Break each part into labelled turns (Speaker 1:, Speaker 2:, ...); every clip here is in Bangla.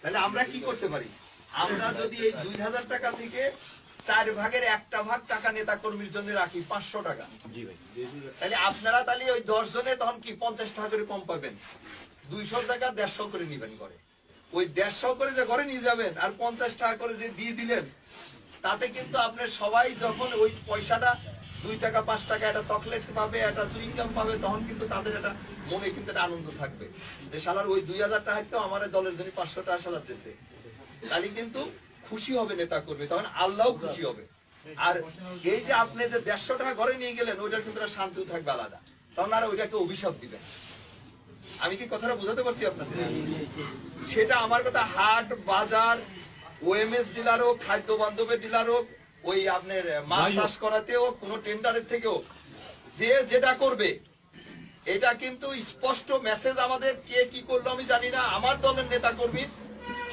Speaker 1: তাহলে আমরা কি করতে পারি? আমরা যদি এই 2000 টাকা থেকে 4 ভাগের 1টা ভাগ টাকা নেতা কর্মীর জন্য রাখি 500 টাকা, তাহলে আপনারা তাহলে ওই 10 জনে তখন কি 50 টাকা করে কম পাবেন। 200 টাকা 150 করে নিবেন করে, ওই 150 করে যে ঘরে নিয়ে যাবেন আর 50 টাকা করে যে দিয়ে দিলেন, তাতে কিন্তু আপনার সবাই যখন ওই পয়সাটা 2 টাকা 5 টাকা একটা চকলেট পাবে, একটা চুইংগাম পাবে, তখন কিন্তু তাদের একটা মনে কিন্তু একটা আনন্দ থাকবে যে শালার ওই 2000 টাকা তো আমার দলের জন্য 500 টাকা শালার দিয়েছে। তাহলে কিন্তু খুশি হবে নেতা কর্মী, তখন আল্লাহও খুশি হবে। আর এই যে আপনি যে 150 টাকা ঘরে নিয়ে গেলেন, ওইটার কিন্তু একটা শান্তিও থাকবে আলাদা, তখন আর ওইটাকে অভিশাপ দিবেন। আমি কি কথাটা বোঝাতে পারছি আপনাদের? সেটা আমার কথা হাট বাজার, ওএমএস ডিলার হোক, খাদ্য বান্ধবের ডিলার হোক, ওই আপনার মাছ চাষ করাতেও কোনো টেন্ডারের থেকেও যে যেটা করবে, এটা কিন্তু স্পষ্ট মেসেজ আমাদের। কে কি করলো আমি জানি না, আমার দলের নেতা কর্মী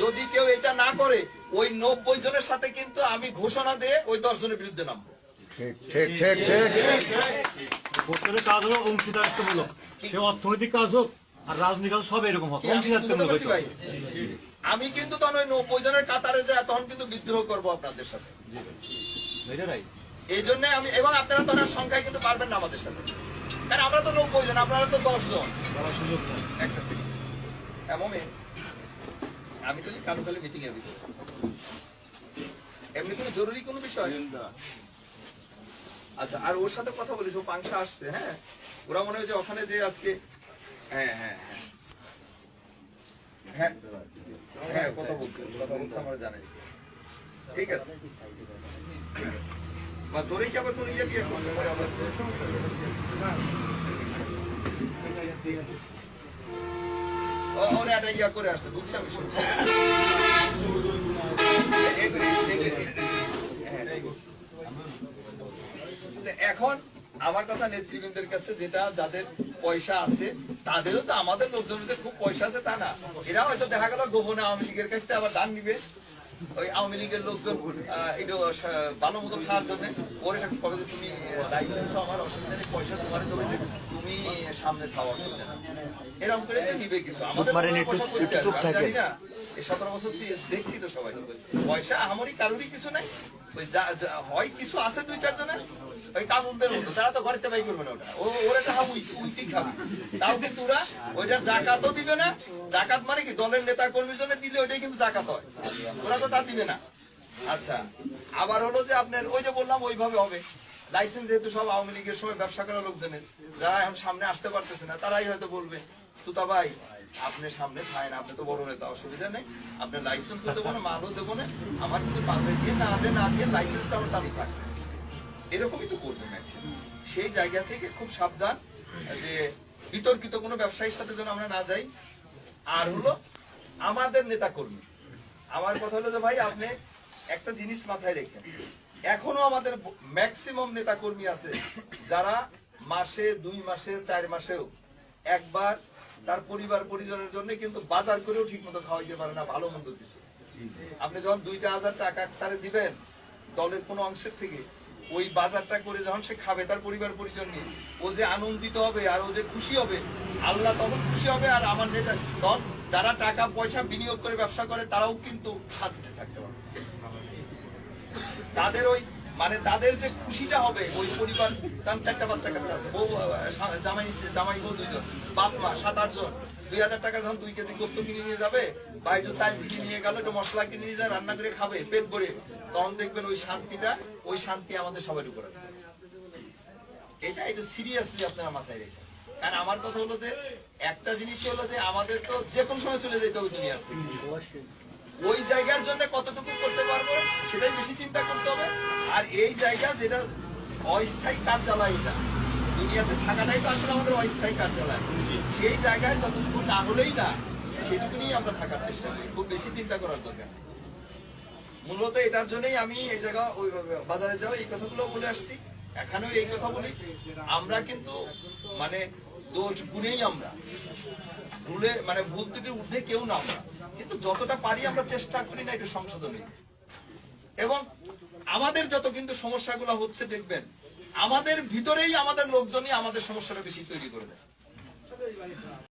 Speaker 1: যদি কেউ এটা না করে, ওই 90 জনের সাথে কিন্তু আমি ঘোষণা দিয়ে ওই 10 জনের বিরুদ্ধে নামবো।
Speaker 2: ভোটের কাজ হলো অংশীদারিত্বমূলক, সে অর্থনৈতিক কাজ হোক আর রাজনৈতিক কাজ সব এরকম হবে, অংশীদারিত্বমূলক।
Speaker 1: আমি কিন্তু তখন ওই 90 জনের কাতারে যায় তখন কিন্তু বিদ্রোহ করবো আপনাদের সাথে। এই জন্য আমি, এবং আপনারা তখন সংখ্যায় কিন্তু পারবেন না আমাদের সাথে, কারণ আমরা তো 90 জন, আপনারা তো 10 জন। একটা সেকেন্ড, এমন আমি তো কালো কালো মিটিং এর ভিতরে এমনি কোনো জরুরি কোনো বিষয়। আচ্ছা, আর ওর সাথে কথা বলিস, ও পাংশা আসছে। হ্যাঁ, ওরা মনে হয় যে ওখানে যে আজকে, হ্যাঁ হ্যাঁ হ্যাঁ হ্যাঁ হ্যাঁ কথা বলছে আমার জানাইছে। ঠিক আছে, বা তোরে কি আবার কোনো ইয়ে দিয়ে করছে পরে আবার ওরা একটা ইয়া করে আসছে, বুঝছি আমি শুনছি। এখন আমার কথা নেতৃবৃন্দের কাছে, যেটা যাদের পয়সা আছে, তাদেরও তো আমাদের লোকজনদের খুব পয়সা আছে তা না, এরা হয়তো দেখা গেল গোপনে আওয়ামী লীগের কাছ থেকে আবার দান নিবে। ওই আওয়ামী লীগের লোকজন একটু ভালো মতো খাওয়ার জন্য ওর কবে যে তুমি লাইসেন্স আমার অসুবিধা নেই, পয়সা তোমার দেবে, তুমি সামনে খাওয়া অসুবিধা নেই, এরকম করে নিবে কিছু। আমাদের জানি না, এই 17 বছর দেখছি তো সবাই পয়সা আমারই কারোরই কিছু নাই, ওই হয় কিছু আছে 2-4 জনের, ওই কামুনদের মতো, তারা তো ঘরেতে বাই করবে না, ওটা ওরা তো উল্টি খাবে। তাও কিন্তু ওরা ওইটার জাকাতও দিবে না। জাকাত মানে কি, দলের নেতা কর্মীর জন্য দিলে ওইটাই কিন্তু জাকাত হয়, ওরা তো তা দিবে না। আচ্ছা, আবার হলো যে আপনার ওই যে বললাম ওইভাবে হবে। লাইসেন্স যেহেতু সব আওয়ামী লীগের সময় ব্যবসা করা লোকজনের, যারা এখন সামনে আসতে পারতেছে না, তারাই হয়তো বলবে তুতা ভাই আপনি সামনে থাকেন, আপনি তো বড় নেতা, অসুবিধা নেই, আপনার লাইসেন্সও দেবো না, মালও দেবো না, আমার কিছু পাবে দিয়ে না দিয়ে লাইসেন্সটা আমার চালু থাকছে, এরকমই তো করবে ম্যাক্সিমাম। সেই জায়গা থেকে খুব সাবধান যে বিতর্কিত কোনো ব্যবসায়ীর সাথে যেন আমরা না যাই। আর হলো আমাদের নেতা কর্মী, আমার কথা হলো যে ভাই আপনি একটা জিনিস মাথায় রেখেন, এখনো আমাদের ম্যাক্সিমাম নেতা কর্মী আছে যারা মাসে 2 মাসে 4 মাসেও একবার তার পরিবার পরিজনের জন্য কিন্তু বাজার করেও ঠিক মতো খাওয়াইতে পারে না, ভালো মন্দ কিছু। আপনি যখন 2,000 টাকা তারে দিবেন দলের কোনো অংশের থেকে, ওই বাজারটা করে যখন সে খাবে তার পরিবার পরিজন নিয়ে, ও যে আনন্দিত হবে আর ও যে খুশি হবে, আল্লাহ তখন খুশি হবে। আর আমার নেতা দল যারা টাকা পয়সা বিনিয়োগ করে ব্যবসা করে, তারাও কিন্তু শান্তিতে থাকতে পারবে। তাদের ওই মানে তাদের যে খুশিটা হবে, ওই পরিবার, তার 4টা বাচ্চা কাচ্চা আছে, বউ জামাই বউ 2 জন, বাপ মা 7-8 জন, 2,000 টাকা যখন 2 কেজি গোস্ত কিনে নিয়ে যাবে, বা একটু চাল কিনে নিয়ে গেল, একটু মশলা কিনে নিয়ে যায়, রান্না করে খাবে পেট ভরে, তখন দেখবেন ওই শান্তিটা, ওই শান্তি আমাদের সবার উপরে। এটা একটু সিরিয়াসলি আপনারা মাথায় রেখে, কারণ আমার কথা হলো যে একটা জিনিস হলো যে আমাদের তো যে কোনো সময় চলে যেতে হবে দুনিয়ার থেকে, ওই জায়গার জন্য কতটুকু করতে পারবো সেটাই বেশি চিন্তা করতে হবে। আর এই জায়গা যেটা অস্থায়ী কার্যালয়, এটা দুনিয়াতে থাকাটাই তো আসলে আমাদের অস্থায়ী কার্যালয়, সেই জায়গায় যতটুকু না হলেই না, সেটুকু নিয়েই আমরা থাকার চেষ্টা করি, খুব বেশি চিন্তা করার দরকার। মূলত এটার জন্যই আমি এই জায়গা ওই বাজারে যাও এই কথাগুলো বলে আসছি, এখানেও এই কথা বলি। আমরা কিন্তু মানে দোষ গুণেই আমরা ভুলে, মানে ভুল ত্রুটির ঊর্ধ্বে কেউ না আমরা, কিন্তু যতটা পারি আমরা চেষ্টা করি না একটু সংশোধনী। এবং আমাদের যত কিন্তু সমস্যাগুলো হচ্ছে দেখবেন, আমাদের ভিতরেই আমাদের লোকজনই আমাদের সমস্যাটা বেশি তৈরি করে দেয়।